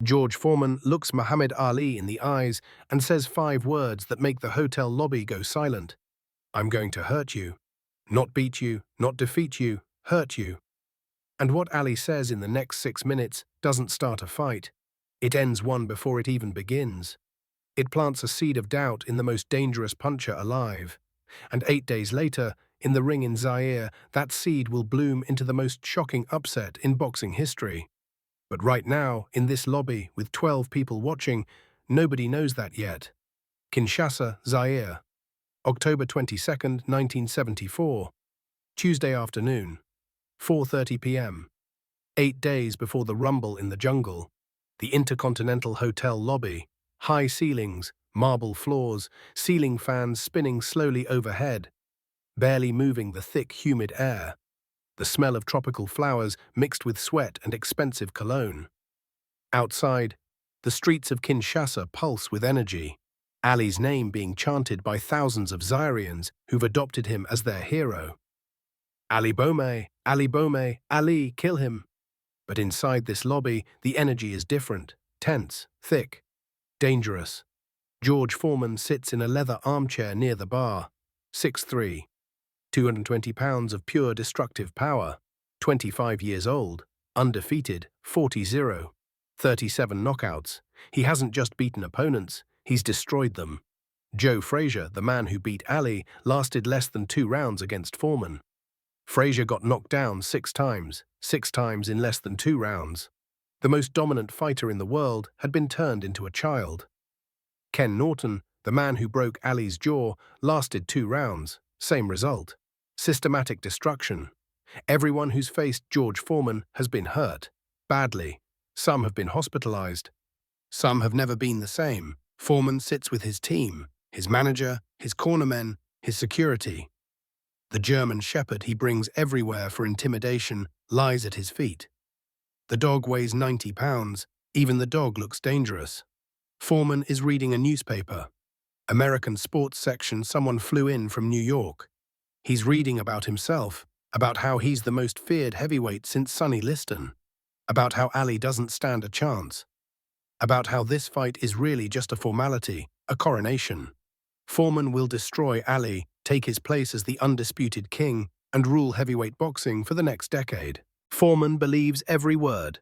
George Foreman looks Muhammad Ali in the eyes and says 5 words that make the hotel lobby go silent. "I'm going to hurt you. Not beat you, not defeat you, hurt you." And what Ali says in the next 6 minutes doesn't start a fight. It ends one before it even begins. It plants a seed of doubt in the most dangerous puncher alive. And 8 days later, in the ring in Zaire, that seed will bloom into the most shocking upset in boxing history. But right now, in this lobby, with 12 people watching, nobody knows that yet. Kinshasa, Zaire, October 22nd, 1974, Tuesday afternoon, 4:30 p.m. 8 days before the rumble in the jungle, the Intercontinental Hotel lobby, high ceilings, marble floors, ceiling fans spinning slowly overhead, barely moving the thick, humid air, the smell of tropical flowers mixed with sweat and expensive cologne. Outside, the streets of Kinshasa pulse with energy, Ali's name being chanted by thousands of Zaireans who've adopted him as their hero. Ali Bome, Ali Bome, Ali, kill him. But inside this lobby, the energy is different, tense, thick, dangerous. George Foreman sits in a leather armchair near the bar, 6'3", 220 pounds of pure destructive power, 25 years old, undefeated, 40-0, 37 knockouts. He hasn't just beaten opponents, he's destroyed them. Joe Frazier, the man who beat Ali, lasted less than 2 rounds against Foreman. Frazier got knocked down 6 times in less than 2 rounds. The most dominant fighter in the world had been turned into a child. Ken Norton, the man who broke Ali's jaw, lasted 2 rounds, same result. Systematic destruction. Everyone who's faced George Foreman has been hurt, badly. Some have been hospitalized. Some have never been the same. Foreman sits with his team, his manager, his cornermen, his security. The German shepherd he brings everywhere for intimidation lies at his feet. The dog weighs 90 pounds. Even the dog looks dangerous. Foreman is reading a newspaper. American sports section, someone flew in from New York. He's reading about himself, about how he's the most feared heavyweight since Sonny Liston, about how Ali doesn't stand a chance, about how this fight is really just a formality, a coronation. Foreman will destroy Ali, take his place as the undisputed king, and rule heavyweight boxing for the next decade. Foreman believes every word,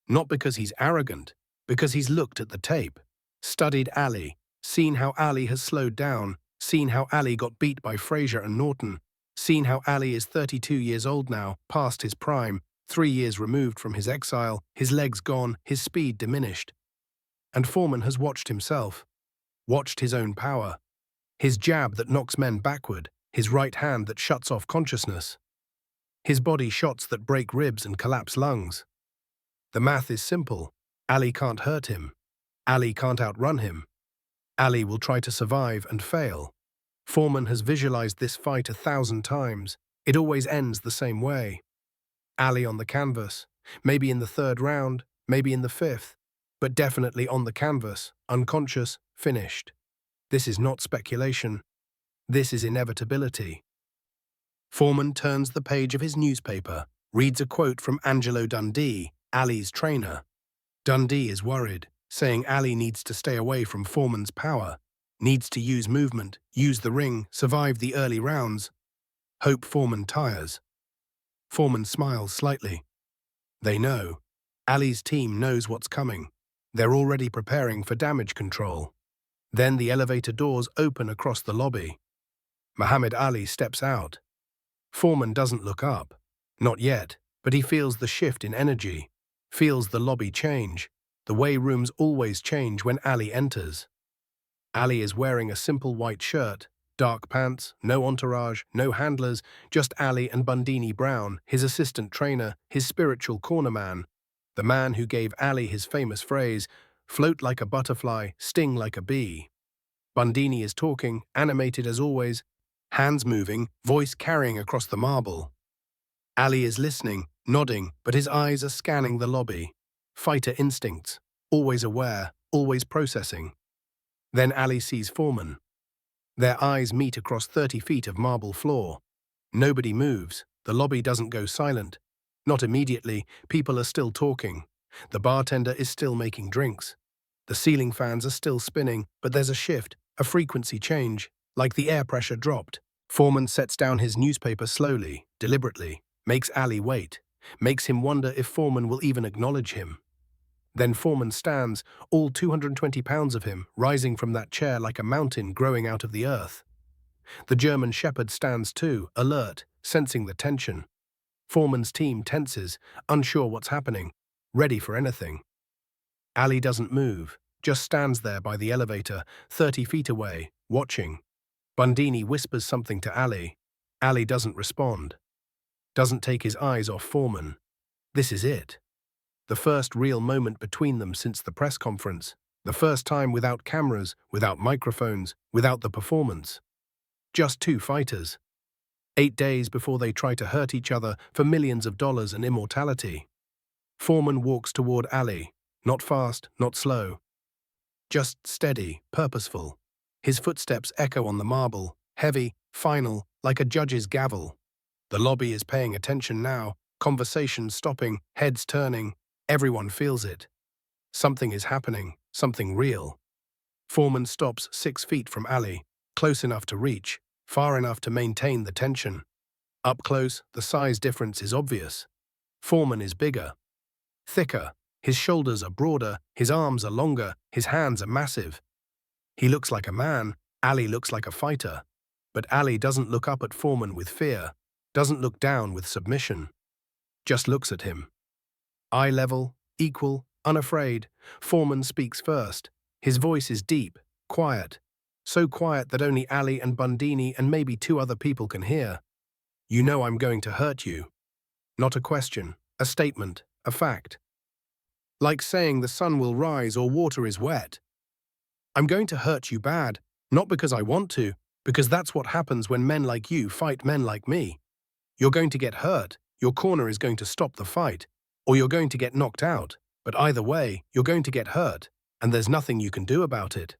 not because he's arrogant, because he's looked at the tape, studied Ali, seen how Ali has slowed down, seen how Ali got beat by Frazier and Norton, seen how Ali is 32 years old now, past his prime, 3 years removed from his exile, his legs gone, his speed diminished. And Foreman has watched himself, watched his own power, his jab that knocks men backward, his right hand that shuts off consciousness, his body shots that break ribs and collapse lungs. The math is simple. Ali can't hurt him. Ali can't outrun him. Ali will try to survive and fail. Foreman has visualized this fight 1,000 times. It always ends the same way. Ali on the canvas, maybe in the 3rd round, maybe in the 5th, but definitely on the canvas, unconscious, finished. This is not speculation. This is inevitability. Foreman turns the page of his newspaper, reads a quote from Angelo Dundee, Ali's trainer. Dundee is worried, saying Ali needs to stay away from Foreman's power, needs to use movement, use the ring, survive the early rounds. Hope Foreman tires. Foreman smiles slightly. They know. Ali's team knows what's coming. They're already preparing for damage control. Then the elevator doors open across the lobby. Muhammad Ali steps out. Foreman doesn't look up. Not yet, but he feels the shift in energy, feels the lobby change, the way rooms always change when Ali enters. Ali is wearing a simple white shirt, dark pants, no entourage, no handlers, just Ali and Bundini Brown, his assistant trainer, his spiritual cornerman, the man who gave Ali his famous phrase, "Float like a butterfly, sting like a bee." Bundini is talking, animated as always, hands moving, voice carrying across the marble. Ali is listening, nodding, but his eyes are scanning the lobby. Fighter instincts, always aware, always processing. Then Ali sees Foreman. Their eyes meet across 30 feet of marble floor. Nobody moves. The lobby doesn't go silent. Not immediately. People are still talking. The bartender is still making drinks. The ceiling fans are still spinning, but there's a shift, a frequency change, like the air pressure dropped. Foreman sets down his newspaper slowly, deliberately, makes Ali wait, makes him wonder if Foreman will even acknowledge him. Then Foreman stands, all 220 pounds of him, rising from that chair like a mountain growing out of the earth. The German shepherd stands too, alert, sensing the tension. Foreman's team tenses, unsure what's happening, ready for anything. Ali doesn't move, just stands there by the elevator, 30 feet away, watching. Bundini whispers something to Ali. Ali doesn't respond. Doesn't take his eyes off Foreman. This is it. The first real moment between them since the press conference. The first time without cameras, without microphones, without the performance. Just two fighters. 8 days before they try to hurt each other for millions of dollars and immortality. Foreman walks toward Ali, not fast, not slow. Just steady, purposeful. His footsteps echo on the marble, heavy, final, like a judge's gavel. The lobby is paying attention now, conversations stopping, heads turning. Everyone feels it. Something is happening, something real. Foreman stops 6 feet from Ali, close enough to reach, far enough to maintain the tension. Up close, the size difference is obvious. Foreman is bigger, thicker, his shoulders are broader, his arms are longer, his hands are massive. He looks like a man, Ali looks like a fighter. But Ali doesn't look up at Foreman with fear, doesn't look down with submission. Just looks at him. Eye level, equal, unafraid. Foreman speaks first. His voice is deep, quiet. So quiet that only Ali and Bundini and maybe 2 other people can hear. You know I'm going to hurt you. Not a question, a statement, a fact. Like saying the sun will rise or water is wet. I'm going to hurt you bad, not because I want to, because that's what happens when men like you fight men like me. You're going to get hurt, your corner is going to stop the fight, or you're going to get knocked out, but either way, you're going to get hurt, and there's nothing you can do about it.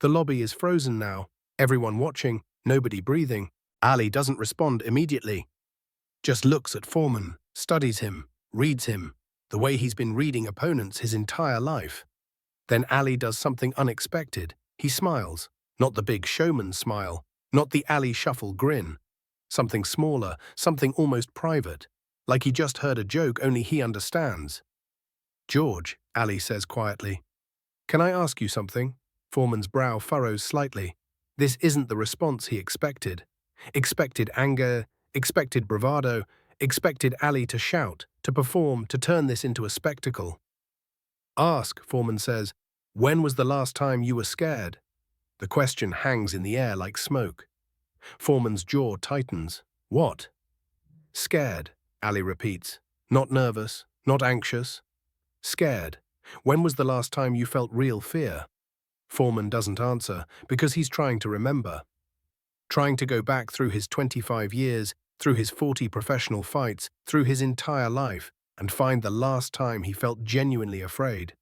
The lobby is frozen now, everyone watching, nobody breathing. Ali doesn't respond immediately. Just looks at Foreman, studies him, reads him, the way he's been reading opponents his entire life. Then Ali does something unexpected. He smiles, not the big showman smile, not the Ali shuffle grin. Something smaller, something almost private, like he just heard a joke only he understands. George, Ali says quietly. Can I ask you something? Foreman's brow furrows slightly. This isn't the response he expected. Expected anger, expected bravado, expected Ali to shout, to perform, to turn this into a spectacle. Ask, Foreman says, when was the last time you were scared? The question hangs in the air like smoke. Foreman's jaw tightens. What? Scared, Ali repeats. Not nervous, not anxious. Scared. When was the last time you felt real fear? Foreman doesn't answer because he's trying to remember. Trying to go back through his 25 years, through his 40 professional fights, through his entire life, and find the last time he felt genuinely afraid.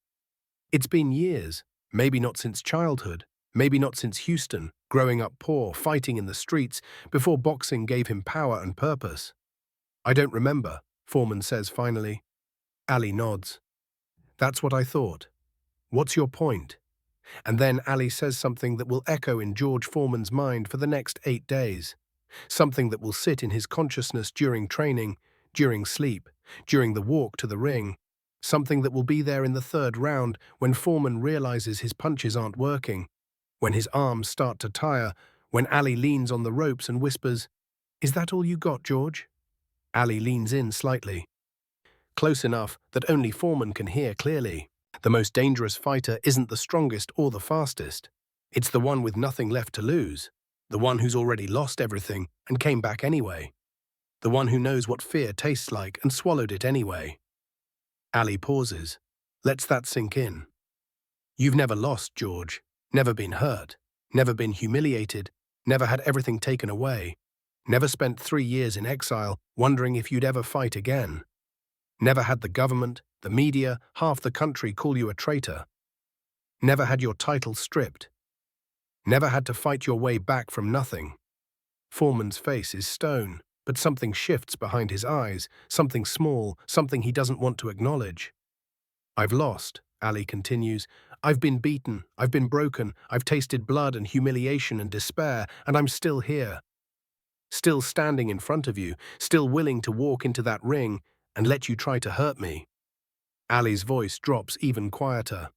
It's been years, maybe not since childhood, maybe not since Houston, growing up poor, fighting in the streets, before boxing gave him power and purpose. I don't remember, Foreman says finally. Ali nods. That's what I thought. What's your point? And then Ali says something that will echo in George Foreman's mind for the next 8 days. Something that will sit in his consciousness during training, during sleep, during the walk to the ring. Something that will be there in the 3rd round when Foreman realizes his punches aren't working, when his arms start to tire, when Ali leans on the ropes and whispers, "Is that all you got, George?" Ali leans in slightly, close enough that only Foreman can hear clearly. The most dangerous fighter isn't the strongest or the fastest. It's the one with nothing left to lose, the one who's already lost everything and came back anyway, the one who knows what fear tastes like and swallowed it anyway. Ali pauses, lets that sink in. You've never lost, George, never been hurt, never been humiliated, never had everything taken away, never spent 3 years in exile wondering if you'd ever fight again. Never had the government, the media, half the country call you a traitor. Never had your title stripped. Never had to fight your way back from nothing. Foreman's face is stone, but something shifts behind his eyes, something small, something he doesn't want to acknowledge. I've lost, Ali continues. I've been beaten, I've been broken, I've tasted blood and humiliation and despair, and I'm still here. Still standing in front of you, still willing to walk into that ring and let you try to hurt me. Ali's voice drops even quieter.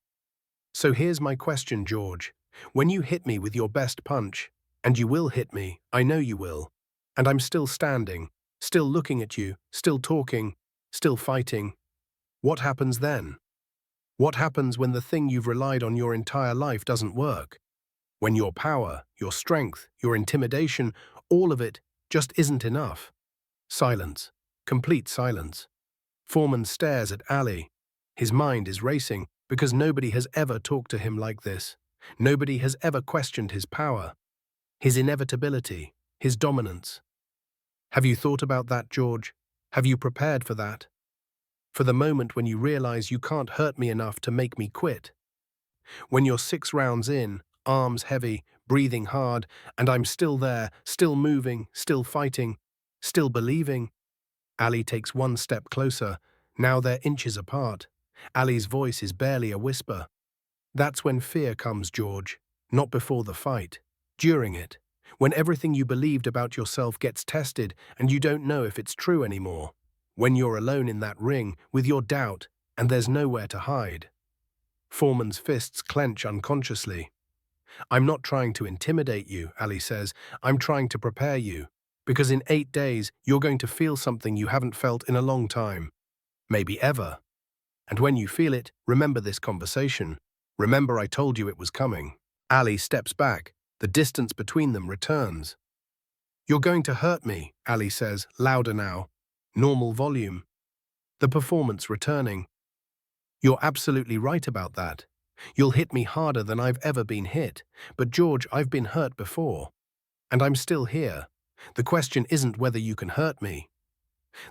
So here's my question, George. When you hit me with your best punch, and you will hit me, I know you will, and I'm still standing, still looking at you, still talking, still fighting, what happens then? What happens when the thing you've relied on your entire life doesn't work? When your power, your strength, your intimidation, all of it just isn't enough? Silence. Complete silence. Foreman stares at Ali. His mind is racing because nobody has ever talked to him like this. Nobody has ever questioned his power, his inevitability, his dominance. Have you thought about that, George? Have you prepared for that? For the moment when you realize you can't hurt me enough to make me quit? When you're 6 rounds in, arms heavy, breathing hard, and I'm still there, still moving, still fighting, still believing? Ali takes one step closer. Now they're inches apart. Ali's voice is barely a whisper. That's when fear comes, George. Not before the fight. During it. When everything you believed about yourself gets tested and you don't know if it's true anymore. When you're alone in that ring with your doubt and there's nowhere to hide. Foreman's fists clench unconsciously. I'm not trying to intimidate you, Ali says. I'm trying to prepare you. Because in 8 days, you're going to feel something you haven't felt in a long time. Maybe ever. And when you feel it, remember this conversation. Remember I told you it was coming. Ali steps back. The distance between them returns. You're going to hurt me, Ali says, louder now. Normal volume. The performance returning. You're absolutely right about that. You'll hit me harder than I've ever been hit. But George, I've been hurt before. And I'm still here. The question isn't whether you can hurt me.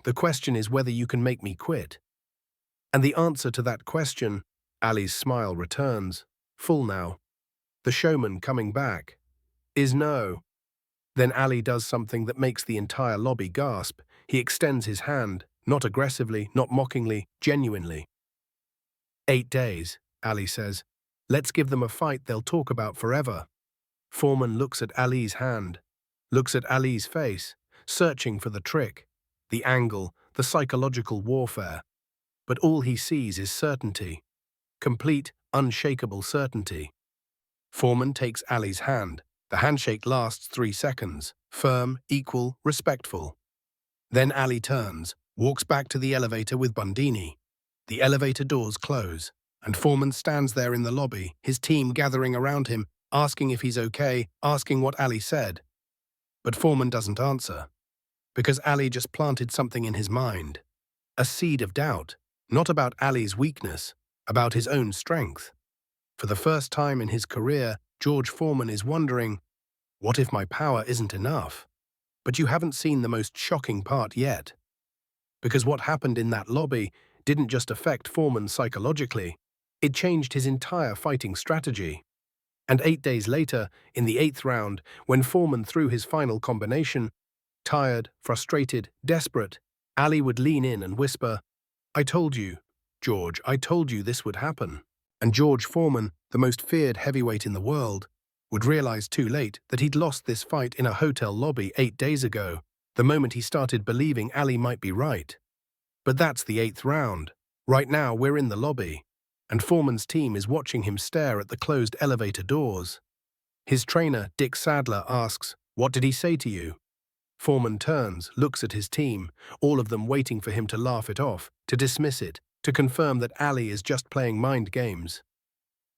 The question is whether you can make me quit. And the answer to that question, Ali's smile returns, full now. The showman coming back, is no. Then Ali does something that makes the entire lobby gasp. He extends his hand, not aggressively, not mockingly, genuinely. 8 days, Ali says. Let's give them a fight they'll talk about forever. Foreman looks at Ali's hand, looks at Ali's face, searching for the trick, the angle, the psychological warfare. But all he sees is certainty. Complete, unshakable certainty. Foreman takes Ali's hand. The handshake lasts 3 seconds. Firm, equal, respectful. Then Ali turns, walks back to the elevator with Bundini. The elevator doors close, and Foreman stands there in the lobby, his team gathering around him, asking if he's okay, asking what Ali said. But Foreman doesn't answer, because Ali just planted something in his mind. A seed of doubt, not about Ali's weakness, about his own strength. For the first time in his career, George Foreman is wondering, what if my power isn't enough? But you haven't seen the most shocking part yet. Because what happened in that lobby didn't just affect Foreman psychologically, it changed his entire fighting strategy. And 8 days later, in the 8th round, when Foreman threw his final combination, tired, frustrated, desperate, Ali would lean in and whisper, I told you, George, I told you this would happen. And George Foreman, the most feared heavyweight in the world, would realize too late that he'd lost this fight in a hotel lobby 8 days ago, the moment he started believing Ali might be right. But that's the 8th round. Right now we're in the lobby, and Foreman's team is watching him stare at the closed elevator doors. His trainer, Dick Sadler, asks, what did he say to you? Foreman turns, looks at his team, all of them waiting for him to laugh it off, to dismiss it, to confirm that Ali is just playing mind games.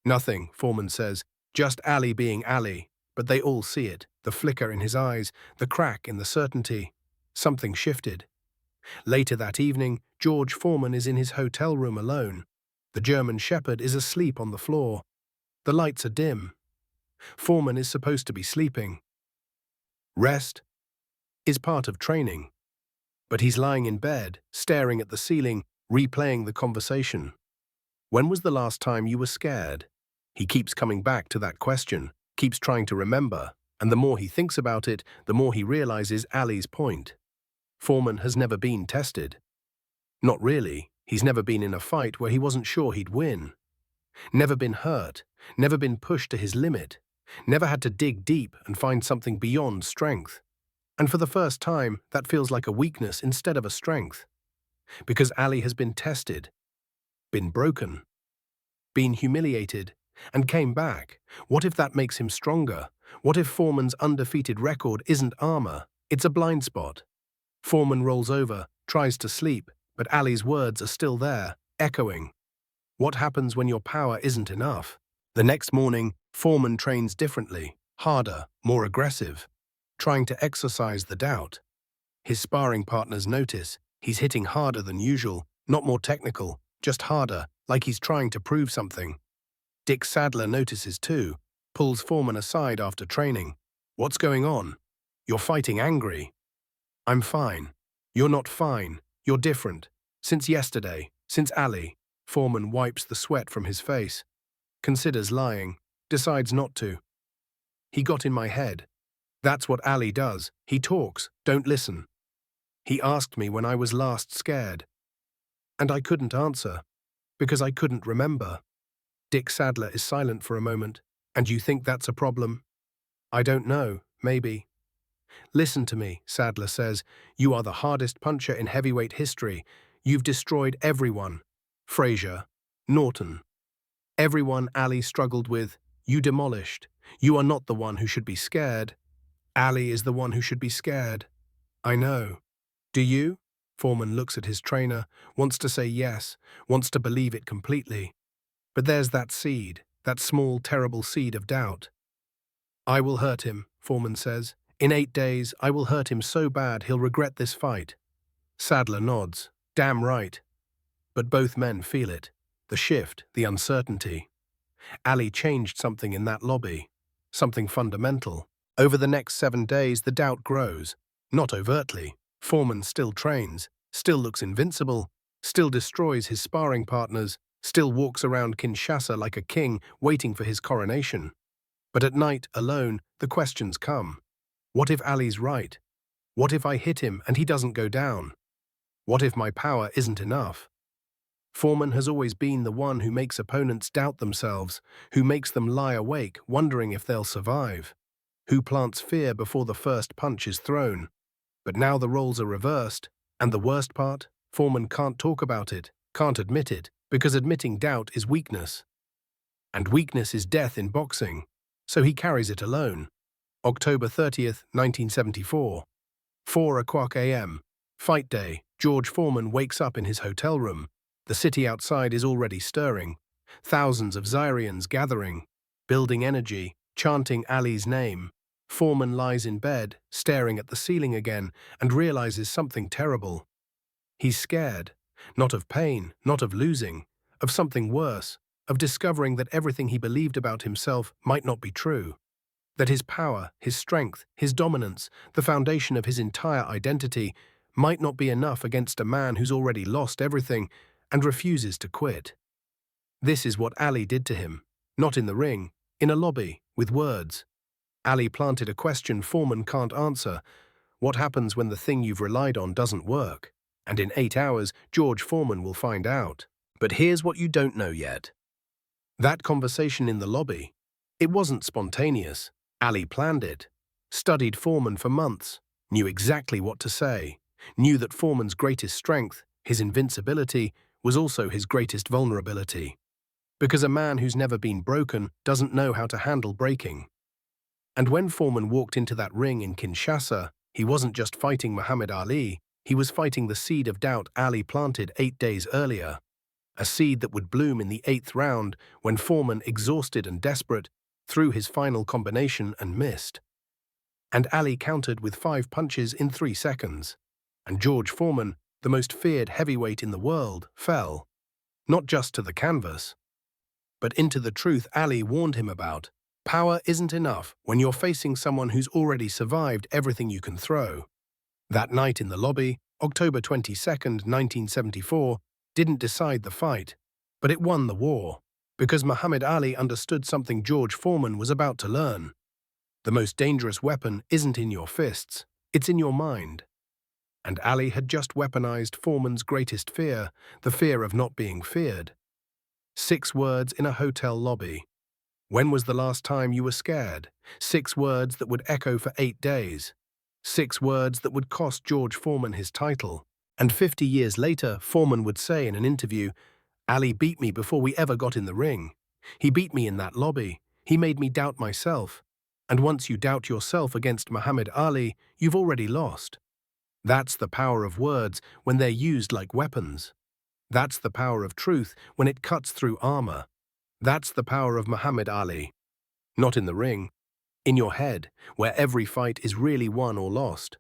Nothing, Foreman says, just Ali being Ali, but they all see it, the flicker in his eyes, the crack in the certainty. Something shifted. Later that evening, George Foreman is in his hotel room alone. The German Shepherd is asleep on the floor. The lights are dim. Foreman is supposed to be sleeping. Rest is part of training. But he's lying in bed, staring at the ceiling, replaying the conversation. When was the last time you were scared? He keeps coming back to that question, keeps trying to remember, and the more he thinks about it, the more he realizes Ali's point. Foreman has never been tested. Not really. He's never been in a fight where he wasn't sure he'd win. Never been hurt, never been pushed to his limit, never had to dig deep and find something beyond strength. And for the first time, that feels like a weakness instead of a strength. Because Ali has been tested, been broken, been humiliated, and came back. What if that makes him stronger? What if Foreman's undefeated record isn't armor, it's a blind spot? Foreman rolls over, tries to sleep, but Ali's words are still there, echoing. What happens when your power isn't enough? The next morning, Foreman trains differently, harder, more aggressive, trying to exercise the doubt. His sparring partners notice he's hitting harder than usual, not more technical, just harder, like he's trying to prove something. Dick Sadler notices too, pulls Foreman aside after training. What's going on? You're fighting angry. I'm fine. You're not fine. You're different. Since yesterday, since Ali. Foreman wipes the sweat from his face, considers lying, decides not to. He got in my head. That's what Ali does. He talks, don't listen. He asked me when I was last scared. And I couldn't answer, because I couldn't remember. Dick Sadler is silent for a moment. And you think that's a problem? I don't know, maybe. Listen to me, Sadler says. You are the hardest puncher in heavyweight history. You've destroyed everyone. Frazier, Norton. Everyone Ali struggled with, you demolished. You are not the one who should be scared. Ali is the one who should be scared. I know. Do you? Foreman looks at his trainer, wants to say yes, wants to believe it completely. But there's that seed, that small, terrible seed of doubt. I will hurt him, Foreman says. In 8 days, I will hurt him so bad he'll regret this fight. Sadler nods. Damn right. But both men feel it. The shift, the uncertainty. Ali changed something in that lobby. Something fundamental. Over the next 7 days, the doubt grows. Not overtly. Foreman still trains, still looks invincible, still destroys his sparring partners, still walks around Kinshasa like a king waiting for his coronation. But at night, alone, the questions come. What if Ali's right? What if I hit him and he doesn't go down? What if my power isn't enough? Foreman has always been the one who makes opponents doubt themselves, who makes them lie awake, wondering if they'll survive, who plants fear before the first punch is thrown. But now the roles are reversed, and the worst part, Foreman can't talk about it, can't admit it, because admitting doubt is weakness. And weakness is death in boxing, so he carries it alone. October 30th, 1974. 4:00 a.m. Fight day. George Foreman wakes up in his hotel room. The city outside is already stirring. Thousands of Zairians gathering, building energy, chanting Ali's name. Foreman lies in bed, staring at the ceiling again, and realizes something terrible. He's scared, not of pain, not of losing, of something worse, of discovering that everything he believed about himself might not be true. That his power, his strength, his dominance, the foundation of his entire identity, might not be enough against a man who's already lost everything and refuses to quit. This is what Ali did to him, not in the ring, in a lobby, with words. Ali planted a question Foreman can't answer. What happens when the thing you've relied on doesn't work? And in 8 hours, George Foreman will find out. But here's what you don't know yet. That conversation in the lobby, it wasn't spontaneous. Ali planned it, studied Foreman for months, knew exactly what to say, knew that Foreman's greatest strength, his invincibility, was also his greatest vulnerability. Because a man who's never been broken doesn't know how to handle breaking. And when Foreman walked into that ring in Kinshasa, he wasn't just fighting Muhammad Ali, he was fighting the seed of doubt Ali planted 8 days earlier. A seed that would bloom in the 8th round when Foreman, exhausted and desperate, threw his final combination and missed. And Ali countered with 5 punches in 3 seconds. And George Foreman, the most feared heavyweight in the world, fell. Not just to the canvas, but into the truth Ali warned him about. Power isn't enough when you're facing someone who's already survived everything you can throw. That night in the lobby, October 22nd, 1974, didn't decide the fight, but it won the war, because Muhammad Ali understood something George Foreman was about to learn. The most dangerous weapon isn't in your fists, it's in your mind. And Ali had just weaponized Foreman's greatest fear, the fear of not being feared. 6 words in a hotel lobby. When was the last time you were scared? 6 words that would echo for 8 days. 6 words that would cost George Foreman his title. And 50 years later, Foreman would say in an interview, Ali beat me before we ever got in the ring. He beat me in that lobby. He made me doubt myself. And once you doubt yourself against Muhammad Ali, you've already lost. That's the power of words when they're used like weapons. That's the power of truth when it cuts through armor. That's the power of Muhammad Ali. Not in the ring, in your head, where every fight is really won or lost.